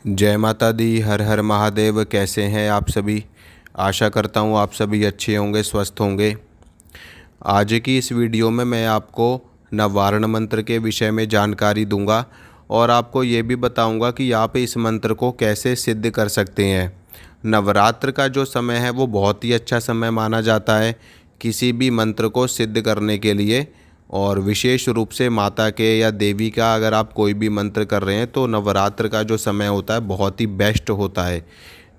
जय माता दी। हर हर महादेव। कैसे हैं आप सभी? आशा करता हूँ आप सभी अच्छे होंगे, स्वस्थ होंगे। आज की इस वीडियो में मैं आपको नववारण मंत्र के विषय में जानकारी दूंगा और आपको ये भी बताऊंगा कि आप इस मंत्र को कैसे सिद्ध कर सकते हैं। नवरात्र का जो समय है वो बहुत ही अच्छा समय माना जाता है किसी भी मंत्र को सिद्ध करने के लिए। और विशेष रूप से माता के या देवी का अगर आप कोई भी मंत्र कर रहे हैं तो नवरात्र का जो समय होता है बहुत ही बेस्ट होता है।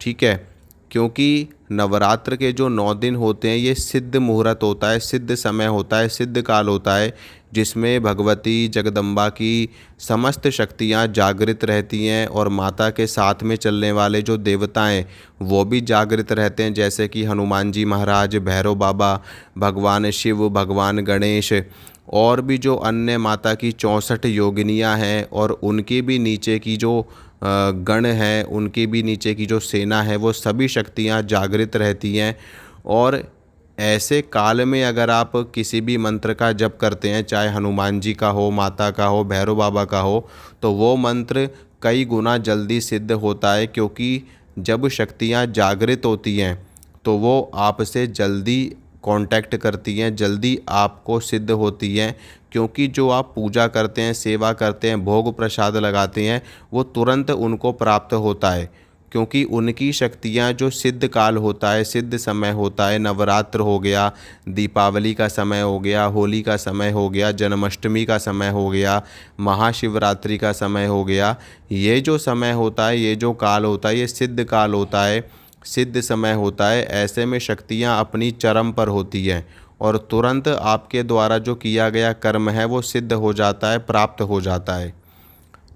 ठीक है, क्योंकि नवरात्र के जो 9 दिन होते हैं ये सिद्ध मुहूर्त होता है, सिद्ध समय होता है, सिद्ध काल होता है, जिसमें भगवती जगदम्बा की समस्त शक्तियाँ जागृत रहती हैं और माता के साथ में चलने वाले जो देवता हैं वो भी जागृत रहते हैं, जैसे कि हनुमान जी महाराज, भैरव बाबा, भगवान शिव, भगवान गणेश और भी जो अन्य माता की 64 योगिनियाँ हैं और उनके भी नीचे की जो गण हैं, उनके भी नीचे की जो सेना है वो सभी शक्तियाँ जागृत रहती हैं। और ऐसे काल में अगर आप किसी भी मंत्र का जप करते हैं, चाहे हनुमान जी का हो, माता का हो, भैरव बाबा का हो, तो वो मंत्र कई गुना जल्दी सिद्ध होता है, क्योंकि जब शक्तियाँ जागृत होती हैं तो वो आपसे जल्दी कांटेक्ट करती हैं, जल्दी आपको सिद्ध होती हैं। क्योंकि जो आप पूजा करते हैं, सेवा करते हैं, भोग प्रसाद लगाते हैं, वो तुरंत उनको प्राप्त होता है, क्योंकि उनकी शक्तियाँ जो सिद्ध काल होता है, सिद्ध समय होता है, नवरात्र हो गया, दीपावली का समय हो गया, होली का समय हो गया, जन्माष्टमी का समय हो गया, महाशिवरात्रि का समय हो गया, ये जो समय होता है, ये जो काल होता है, ये सिद्ध काल होता है, सिद्ध समय होता है। ऐसे में शक्तियाँ अपनी चरम पर होती हैं और तुरंत आपके द्वारा जो किया गया कर्म है वो सिद्ध हो जाता है, प्राप्त हो जाता है।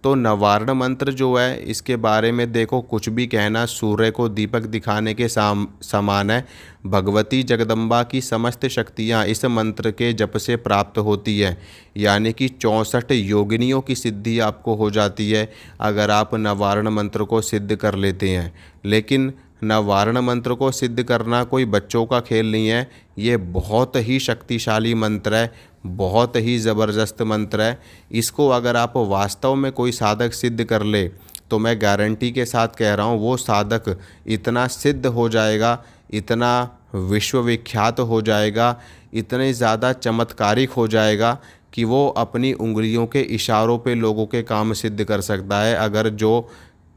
तो नवारण मंत्र जो है इसके बारे में देखो, कुछ भी कहना सूर्य को दीपक दिखाने के समान है। भगवती जगदम्बा की समस्त शक्तियाँ इस मंत्र के जप से प्राप्त होती है, यानी कि 64 योगिनियों की सिद्धि आपको हो जाती है अगर आप नवारण मंत्र को सिद्ध कर लेते हैं। लेकिन नवारण मंत्र को सिद्ध करना कोई बच्चों का खेल नहीं है, ये बहुत ही शक्तिशाली मंत्र है, बहुत ही ज़बरदस्त मंत्र है। इसको अगर आप वास्तव में कोई साधक सिद्ध कर ले तो मैं गारंटी के साथ कह रहा हूँ वो साधक इतना सिद्ध हो जाएगा, इतना विश्वविख्यात हो जाएगा, इतने ज़्यादा चमत्कारिक हो जाएगा कि वो अपनी उंगलियों के इशारों पे लोगों के काम सिद्ध कर सकता है, अगर जो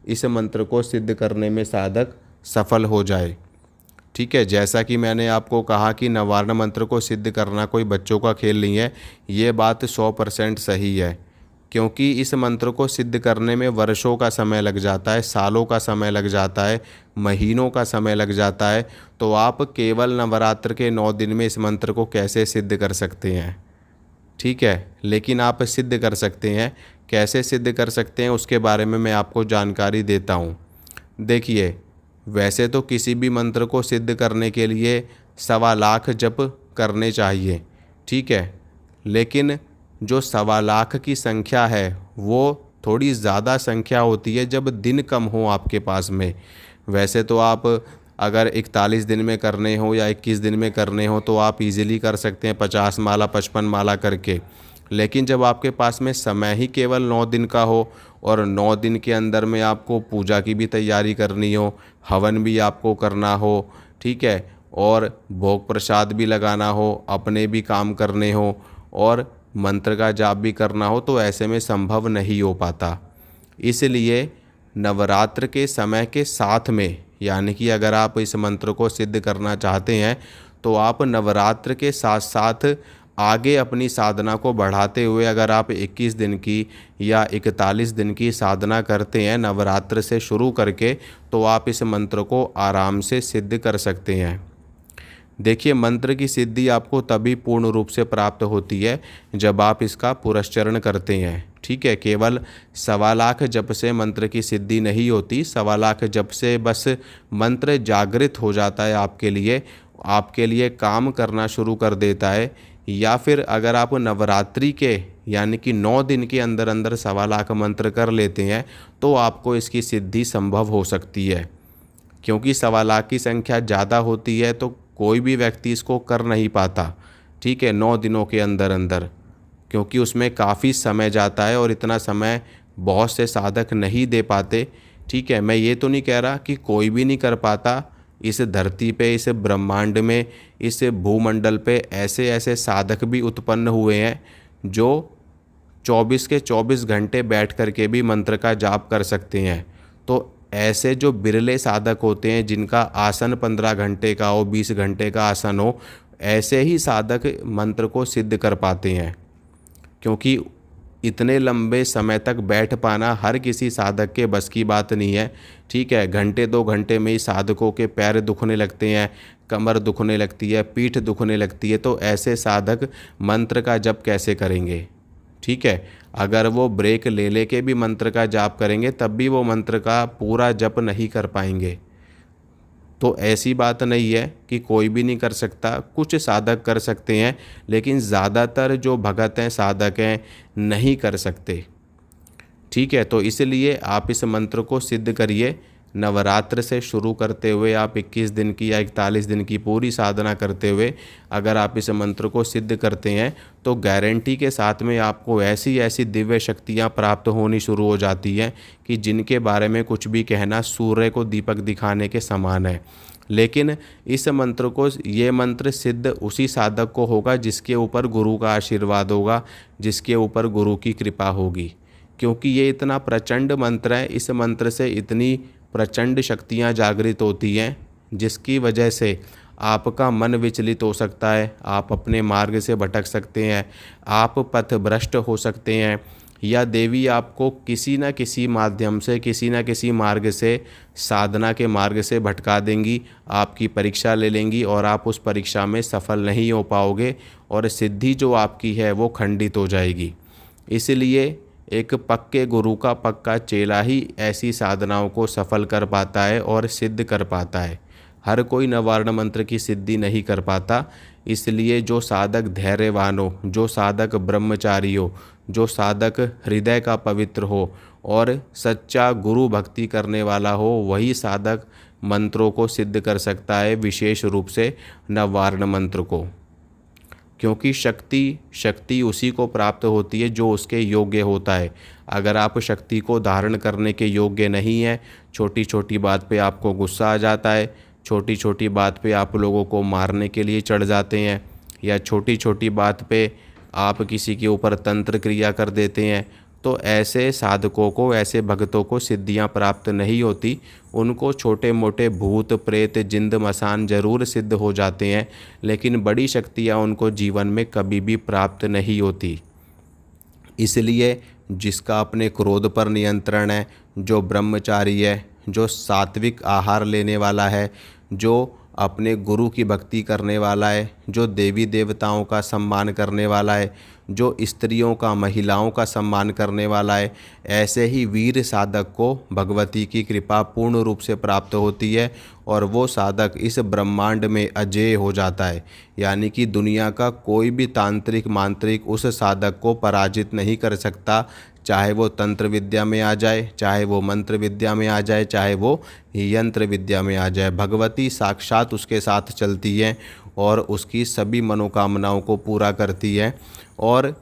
इस मंत्र को सिद्ध करने में साधक सफल हो जाए। ठीक है, जैसा कि मैंने आपको कहा कि नवारण मंत्र को सिद्ध करना कोई बच्चों का खेल नहीं है, ये बात 100% सही है, क्योंकि इस मंत्र को सिद्ध करने में वर्षों का समय लग जाता है, सालों का समय लग जाता है, महीनों का समय लग जाता है। तो आप केवल नवरात्र के 9 दिन में इस मंत्र को कैसे सिद्ध कर सकते हैं? ठीक है, लेकिन आप सिद्ध कर सकते हैं। कैसे सिद्ध कर सकते हैं उसके बारे में मैं आपको जानकारी देता हूँ। देखिए, वैसे तो किसी भी मंत्र को सिद्ध करने के लिए 1.25 लाख जप करने चाहिए। ठीक है, लेकिन जो 1.25 लाख की संख्या है वो थोड़ी ज़्यादा संख्या होती है जब दिन कम हो आपके पास में। वैसे तो आप अगर 41 दिन में करने हो या 21 दिन में करने हो तो आप इजीली कर सकते हैं 50 माला 55 माला करके। लेकिन जब आपके पास में समय ही केवल 9 दिन का हो और 9 दिन के अंदर में आपको पूजा की भी तैयारी करनी हो, हवन भी आपको करना हो, ठीक है, और भोग प्रसाद भी लगाना हो, अपने भी काम करने हो और मंत्र का जाप भी करना हो, तो ऐसे में संभव नहीं हो पाता। इसलिए नवरात्र के समय के साथ में, यानी कि अगर आप इस मंत्र को सिद्ध करना चाहते हैं तो आप नवरात्र के साथ साथ आगे अपनी साधना को बढ़ाते हुए अगर आप 21 दिन की या 41 दिन की साधना करते हैं नवरात्र से शुरू करके, तो आप इस मंत्र को आराम से सिद्ध कर सकते हैं। देखिए, मंत्र की सिद्धि आपको तभी पूर्ण रूप से प्राप्त होती है जब आप इसका पुरस्चरण करते हैं। ठीक है, केवल 1.25 लाख जप से मंत्र की सिद्धि नहीं होती। 1.25 लाख जप से बस मंत्र जागृत हो जाता है आपके लिए काम करना शुरू कर देता है। या फिर अगर आप नवरात्रि के यानी कि 9 दिन के अंदर अंदर 1.25 लाख मंत्र कर लेते हैं तो आपको इसकी सिद्धि संभव हो सकती है, क्योंकि 1.25 लाख की संख्या ज़्यादा होती है तो कोई भी व्यक्ति इसको कर नहीं पाता। ठीक है, 9 दिनों के अंदर अंदर, क्योंकि उसमें काफ़ी समय जाता है और इतना समय बहुत से साधक नहीं दे पाते। ठीक है, मैं ये तो नहीं कह रहा कि कोई भी नहीं कर पाता। इस धरती पे, इस ब्रह्मांड में, इस भूमंडल पे ऐसे ऐसे साधक भी उत्पन्न हुए हैं जो 24 के 24 घंटे बैठ कर के भी मंत्र का जाप कर सकते हैं। तो ऐसे जो बिरले साधक होते हैं जिनका आसन 15 घंटे का हो, 20 घंटे का आसन हो, ऐसे ही साधक मंत्र को सिद्ध कर पाते हैं। क्योंकि इतने लंबे समय तक बैठ पाना हर किसी साधक के बस की बात नहीं है। ठीक है, घंटे 2 घंटे में ही साधकों के पैर दुखने लगते हैं, कमर दुखने लगती है, पीठ दुखने लगती है। तो ऐसे साधक मंत्र का जप कैसे करेंगे? ठीक है, अगर वो ब्रेक ले लेके भी मंत्र का जाप करेंगे तब भी वो मंत्र का पूरा जप नहीं कर पाएंगे। तो ऐसी बात नहीं है कि कोई भी नहीं कर सकता, कुछ साधक कर सकते हैं, लेकिन ज़्यादातर जो भगत हैं, साधक हैं, नहीं कर सकते। ठीक है, तो इसलिए आप इस मंत्र को सिद्ध करिए। नवरात्र से शुरू करते हुए आप 21 दिन की या 41 दिन की पूरी साधना करते हुए अगर आप इस मंत्र को सिद्ध करते हैं तो गारंटी के साथ में आपको ऐसी ऐसी दिव्य शक्तियाँ प्राप्त होनी शुरू हो जाती हैं कि जिनके बारे में कुछ भी कहना सूर्य को दीपक दिखाने के समान है। लेकिन इस मंत्र को, ये मंत्र सिद्ध उसी साधक को होगा जिसके ऊपर गुरु का आशीर्वाद होगा, जिसके ऊपर गुरु की कृपा होगी। क्योंकि ये इतना प्रचंड मंत्र है, इस मंत्र से इतनी प्रचंड शक्तियाँ जागृत होती हैं जिसकी वजह से आपका मन विचलित हो सकता है, आप अपने मार्ग से भटक सकते हैं, आप पथ भ्रष्ट हो सकते हैं, या देवी आपको किसी न किसी माध्यम से, किसी न किसी मार्ग से, साधना के मार्ग से भटका देंगी, आपकी परीक्षा ले लेंगी और आप उस परीक्षा में सफल नहीं हो पाओगे और सिद्धि जो आपकी है वो खंडित हो जाएगी। इसलिए एक पक्के गुरु का पक्का चेला ही ऐसी साधनाओं को सफल कर पाता है और सिद्ध कर पाता है। हर कोई नवारण मंत्र की सिद्धि नहीं कर पाता। इसलिए जो साधक धैर्यवान हो, जो साधक ब्रह्मचारी हो, जो साधक हृदय का पवित्र हो और सच्चा गुरु भक्ति करने वाला हो, वही साधक मंत्रों को सिद्ध कर सकता है, विशेष रूप से नवारण मंत्र को। क्योंकि शक्ति उसी को प्राप्त होती है जो उसके योग्य होता है। अगर आप शक्ति को धारण करने के योग्य नहीं हैं, छोटी छोटी बात पे आपको गुस्सा आ जाता है, छोटी छोटी बात पे आप लोगों को मारने के लिए चढ़ जाते हैं, या छोटी छोटी बात पे आप किसी के ऊपर तंत्र क्रिया कर देते हैं, तो ऐसे साधकों को, ऐसे भक्तों को सिद्धियां प्राप्त नहीं होती। उनको छोटे मोटे भूत प्रेत जिंद मसान जरूर सिद्ध हो जाते हैं, लेकिन बड़ी शक्तियां उनको जीवन में कभी भी प्राप्त नहीं होती। इसलिए जिसका अपने क्रोध पर नियंत्रण है, जो ब्रह्मचारी है, जो सात्विक आहार लेने वाला है, जो अपने गुरु की भक्ति करने वाला है, जो देवी देवताओं का सम्मान करने वाला है, जो स्त्रियों का, महिलाओं का सम्मान करने वाला है, ऐसे ही वीर साधक को भगवती की कृपा पूर्ण रूप से प्राप्त होती है और वो साधक इस ब्रह्मांड में अजेय हो जाता है। यानी कि दुनिया का कोई भी तांत्रिक मांत्रिक उस साधक को पराजित नहीं कर सकता, चाहे वो तंत्र विद्या में आ जाए, चाहे वो मंत्र विद्या में आ जाए, चाहे वो यंत्र विद्या में आ जाए। भगवती साक्षात उसके साथ चलती है और उसकी सभी मनोकामनाओं को पूरा करती है और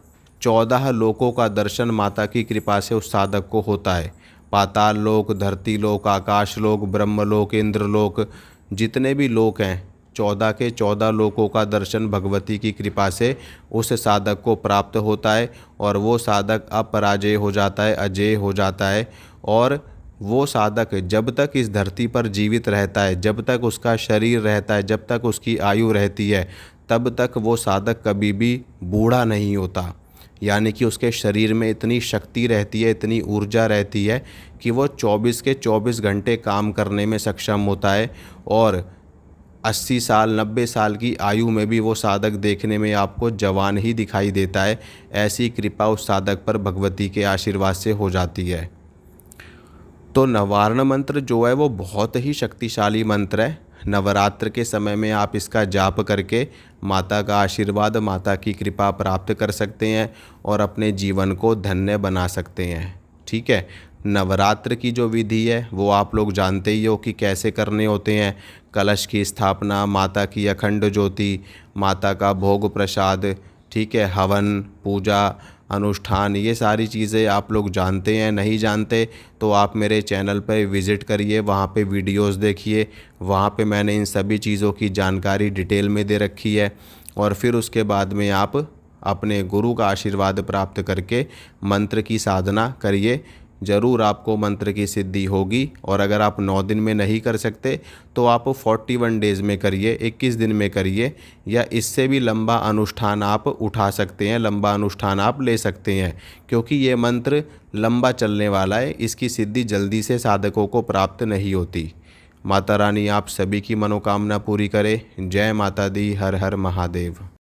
14 लोकों का दर्शन माता की कृपा से उस साधक को होता है। पाताल लोक, धरती लोक, आकाश लोक, ब्रह्मलोक, इंद्रलोक, जितने भी लोक हैं, 14 के 14 लोकों का दर्शन भगवती की कृपा से उस साधक को प्राप्त होता है और वो साधक अपराजय हो जाता है, अजेय हो जाता है। और वो साधक जब तक इस धरती पर जीवित रहता है, जब तक उसका शरीर रहता है, जब तक उसकी आयु रहती है, तब तक वो साधक कभी भी बूढ़ा नहीं होता। यानी कि उसके शरीर में इतनी शक्ति रहती है, इतनी ऊर्जा रहती है कि वो 24 के 24 घंटे काम करने में सक्षम होता है और 80 साल 90 साल की आयु में भी वो साधक देखने में आपको जवान ही दिखाई देता है। ऐसी कृपा उस साधक पर भगवती के आशीर्वाद से हो जाती है। तो नवारण मंत्र जो है वो बहुत ही शक्तिशाली मंत्र है। नवरात्र के समय में आप इसका जाप करके माता का आशीर्वाद, माता की कृपा प्राप्त कर सकते हैं और अपने जीवन को धन्य बना सकते हैं। ठीक है, नवरात्र की जो विधि है वो आप लोग जानते ही हो कि कैसे करने होते हैं। कलश की स्थापना, माता की अखंड ज्योति, माता का भोग प्रसाद, ठीक है, हवन, पूजा, अनुष्ठान, ये सारी चीज़ें आप लोग जानते हैं। नहीं जानते तो आप मेरे चैनल पर विज़िट करिए, वहाँ पे वीडियोस देखिए, वहाँ पे मैंने इन सभी चीज़ों की जानकारी डिटेल में दे रखी है। और फिर उसके बाद में आप अपने गुरु का आशीर्वाद प्राप्त करके मंत्र की साधना करिए, ज़रूर आपको मंत्र की सिद्धि होगी। और अगर आप 9 दिन में नहीं कर सकते तो आप 41 डेज़ में करिए, 21 दिन में करिए, या इससे भी लंबा अनुष्ठान आप उठा सकते हैं, लंबा अनुष्ठान आप ले सकते हैं, क्योंकि ये मंत्र लंबा चलने वाला है। इसकी सिद्धि जल्दी से साधकों को प्राप्त नहीं होती। माता रानी आप सभी की मनोकामना पूरी करे। जय माता दी। हर हर महादेव।